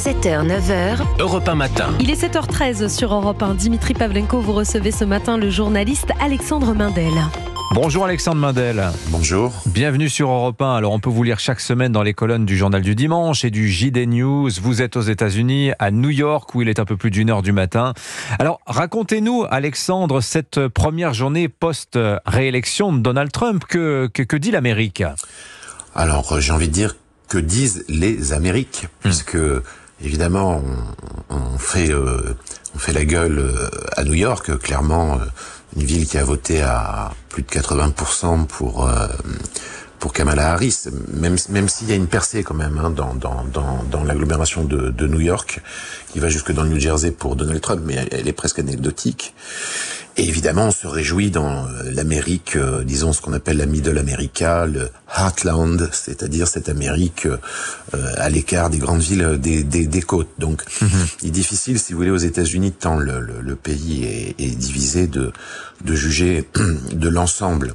7h, 9h. Europe 1 matin. Il est 7h13 sur Europe 1. Dimitri Pavlenko, vous recevez ce matin le journaliste Alexandre Mundell. Bonjour Alexandre Mundell. Bonjour. Bienvenue sur Europe 1. Alors on peut vous lire chaque semaine dans les colonnes du Journal du Dimanche et du JD News. Vous êtes aux États-Unis, à New York, où il est un peu plus d'1h du matin. Alors racontez-nous, Alexandre, cette première journée post-réélection de Donald Trump. Que dit l'Amérique ? Alors j'ai envie de dire, que disent les Amériques, puisque évidemment on fait la gueule à New York, clairement une ville qui a voté à plus de 80% pour Kamala Harris, même s'il y a une percée quand même dans l'agglomération de New York, qui va jusque dans le New Jersey pour Donald Trump, mais elle est presque anecdotique. Et évidemment, on se réjouit dans l'Amérique, disons ce qu'on appelle la Middle America, le Heartland, c'est-à-dire cette Amérique à l'écart des grandes villes des côtes. Donc, il est difficile, si vous voulez, aux États-Unis, tant le pays est divisé, de juger de l'ensemble.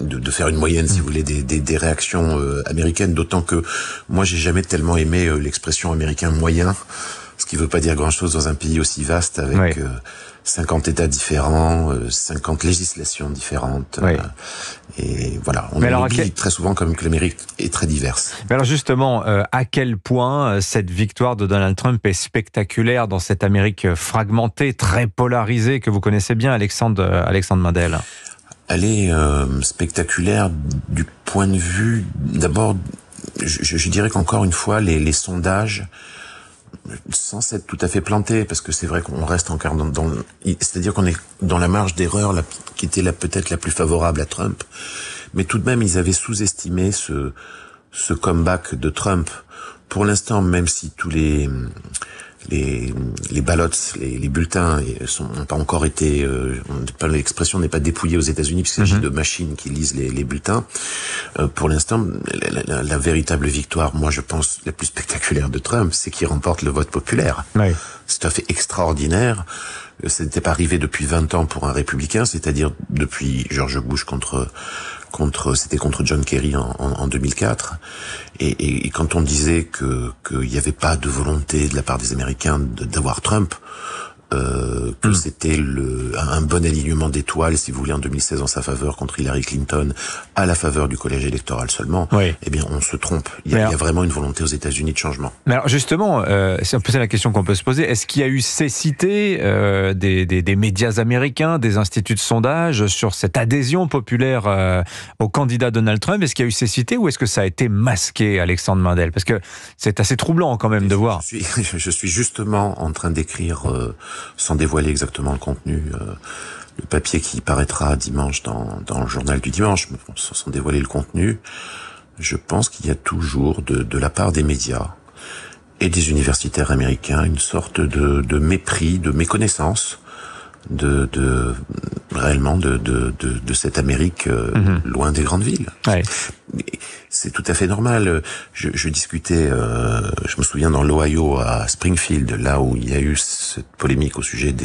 De faire une moyenne, si vous voulez, des réactions américaines, d'autant que moi j'ai jamais tellement aimé l'expression américain moyen, ce qui veut pas dire grand-chose dans un pays aussi vaste avec 50 États différents, 50 législations différentes. Et voilà, on oublie très souvent comme que l'Amérique est très diverse. Mais alors justement, à quel point cette victoire de Donald Trump est spectaculaire dans cette Amérique fragmentée, très polarisée, que vous connaissez bien, Alexandre Mundell? Elle est spectaculaire du point de vue, d'abord, je dirais qu'encore une fois, les sondages, sans s'être tout à fait plantés, parce que c'est vrai qu'on reste encore c'est-à-dire qu'on est dans la marge d'erreur qui était peut-être la plus favorable à Trump, mais tout de même, ils avaient sous-estimé ce comeback de Trump. Pour l'instant, même si tous les ballots, les bulletins n'ont pas encore été, l'expression n'est pas dépouillée aux États-Unis puisqu'il s'agit de machines qui lisent les bulletins. Pour l'instant, la véritable victoire, moi je pense la plus spectaculaire de Trump, c'est qu'il remporte le vote populaire. Oui. C'est tout à fait extraordinaire. Ça n'était pas arrivé depuis 20 ans pour un républicain, c'est-à-dire depuis George Bush c'était contre John Kerry en 2004. Et quand on disait qu'il n'y avait pas de volonté de la part des Américains d'avoir Trump, que c'était un bon alignement d'étoiles, si vous voulez, en 2016 en sa faveur contre Hillary Clinton, à la faveur du collège électoral seulement, eh bien on se trompe. Il y a vraiment une volonté aux États-Unis de changement. Mais alors justement, c'est un peu ça la question qu'on peut se poser. Est-ce qu'il y a eu cécité des médias américains, des instituts de sondage sur cette adhésion populaire au candidat Donald Trump? Est-ce qu'il y a eu cécité ou est-ce que ça a été masqué, Alexandre Mundell? Parce que c'est assez troublant quand même de voir. Je suis justement en train d'écrire, sans dévoiler exactement le contenu, le papier qui paraîtra dimanche dans le journal du dimanche, sans dévoiler le contenu. Je pense qu'il y a toujours de la part des médias et des universitaires américains une sorte de mépris, de méconnaissance réellement de cette Amérique loin des grandes villes. Ouais. C'est tout à fait normal. Je discutais, je me souviens dans l'Ohio à Springfield, là où il y a eu cette polémique au sujet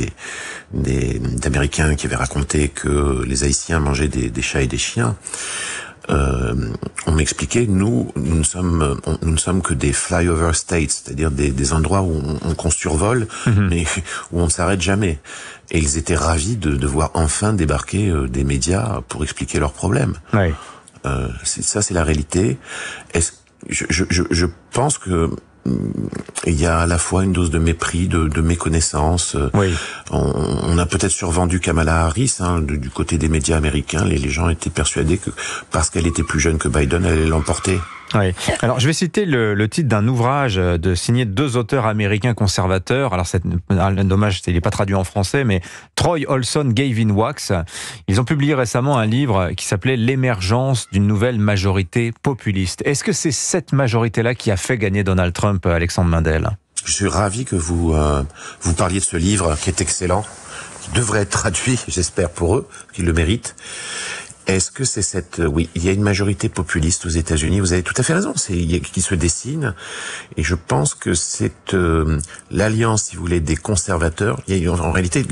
d'Américains qui avaient raconté que les Haïtiens mangeaient des chats et des chiens. On m'expliquait, nous ne sommes que des flyover states, c'est-à-dire des endroits où qu'on survole, mais où on ne s'arrête jamais. Et ils étaient ravis de voir enfin débarquer des médias pour expliquer leurs problèmes. Ouais. C'est la réalité. Je pense que il y a à la fois une dose de mépris, de méconnaissance. Oui. On a peut-être survendu Kamala Harris du côté des médias américains. Les gens étaient persuadés que parce qu'elle était plus jeune que Biden, elle allait l'emporter. Oui. Alors, je vais citer le titre d'un ouvrage signé 2 auteurs américains conservateurs. Alors, c'est dommage, il n'est pas traduit en français, mais Troy Olson, Gavin Wax. Ils ont publié récemment un livre qui s'appelait L'émergence d'une nouvelle majorité populiste. Est-ce que c'est cette majorité-là qui a fait gagner Donald Trump, Alexandre Mundell? Je suis ravi que vous parliez de ce livre qui est excellent, qui devrait être traduit, j'espère pour eux, qu'ils le méritent. Est-ce que c'est cette... Oui, il y a une majorité populiste aux États-Unis, vous avez tout à fait raison, qui se dessine, et je pense que c'est l'alliance, si vous voulez, des conservateurs. Il y a en réalité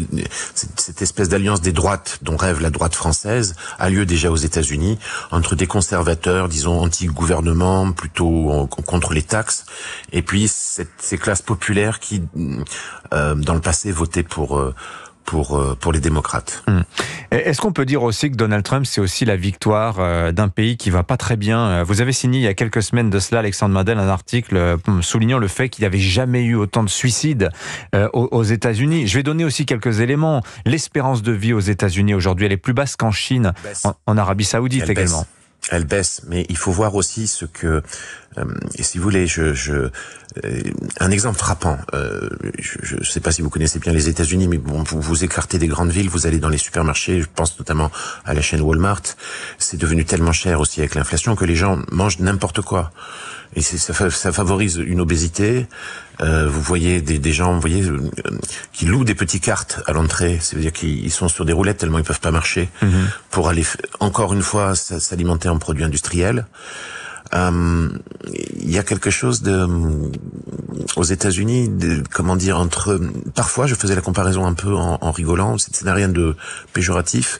cette espèce d'alliance des droites dont rêve la droite française a lieu déjà aux États-Unis, entre des conservateurs, disons, anti-gouvernement, plutôt contre les taxes, et puis ces classes populaires qui, dans le passé, votaient pour les démocrates. Est-ce qu'on peut dire aussi que Donald Trump, c'est aussi la victoire d'un pays qui va pas très bien? Vous avez signé il y a quelques semaines de cela, Alexandre Mandel, un article soulignant le fait qu'il n'y avait jamais eu autant de suicides aux États-Unis. Je vais donner aussi quelques éléments. L'espérance de vie aux États-Unis aujourd'hui, elle est plus basse qu'en Chine, en Arabie Saoudite également. Elle baisse, mais il faut voir aussi ce que, et si vous voulez, un exemple frappant. Je sais pas si vous connaissez bien les États-Unis, mais bon, vous écartez des grandes villes, vous allez dans les supermarchés, je pense notamment à la chaîne Walmart. C'est devenu tellement cher aussi avec l'inflation que les gens mangent n'importe quoi. Et ça favorise une obésité. Vous voyez des gens, qui louent des petites cartes à l'entrée. C'est-à-dire qu'ils sont sur des roulettes tellement ils peuvent pas marcher pour aller encore une fois s'alimenter en produits industriels. Il y a quelque chose aux États-Unis, parfois je faisais la comparaison un peu en rigolant. Ça n'a rien de péjoratif.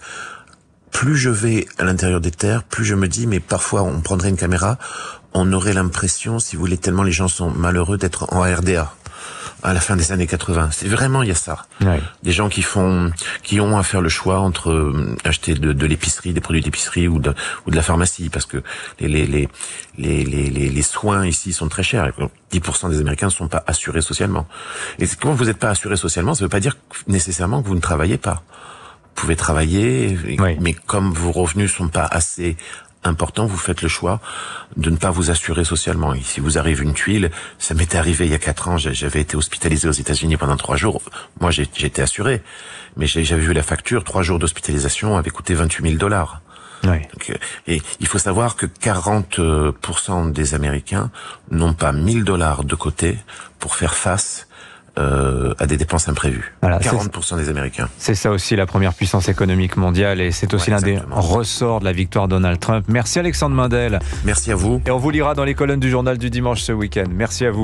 Plus je vais à l'intérieur des terres, plus je me dis, mais parfois on prendrait une caméra, on aurait l'impression, si vous voulez, tellement les gens sont malheureux d'être en RDA à la fin des années 80. C'est vraiment, il y a ça. Ouais. Des gens qui ont à faire le choix entre acheter de l'épicerie, des produits d'épicerie ou de la pharmacie, parce que les soins ici sont très chers. 10% des Américains ne sont pas assurés socialement. Et quand vous n'êtes pas assuré socialement, ça ne veut pas dire nécessairement que vous ne travaillez pas. Vous pouvez travailler, mais comme vos revenus sont pas assez importants, vous faites le choix de ne pas vous assurer socialement. Et si vous arrive une tuile, ça m'était arrivé il y a 4 ans, j'avais été hospitalisé aux États-Unis pendant 3 jours. Moi, j'étais assuré, mais j'avais vu la facture, 3 jours d'hospitalisation avaient coûté $28 000. Oui. Donc, et il faut savoir que 40% des Américains n'ont pas $1 000 de côté pour faire face à des dépenses imprévues. Voilà, 40% des Américains. C'est ça aussi la première puissance économique mondiale et c'est aussi l'un des ressorts de la victoire de Donald Trump. Merci Alexandre Mandel. Merci à vous. Et on vous lira dans les colonnes du journal du dimanche ce week-end. Merci à vous.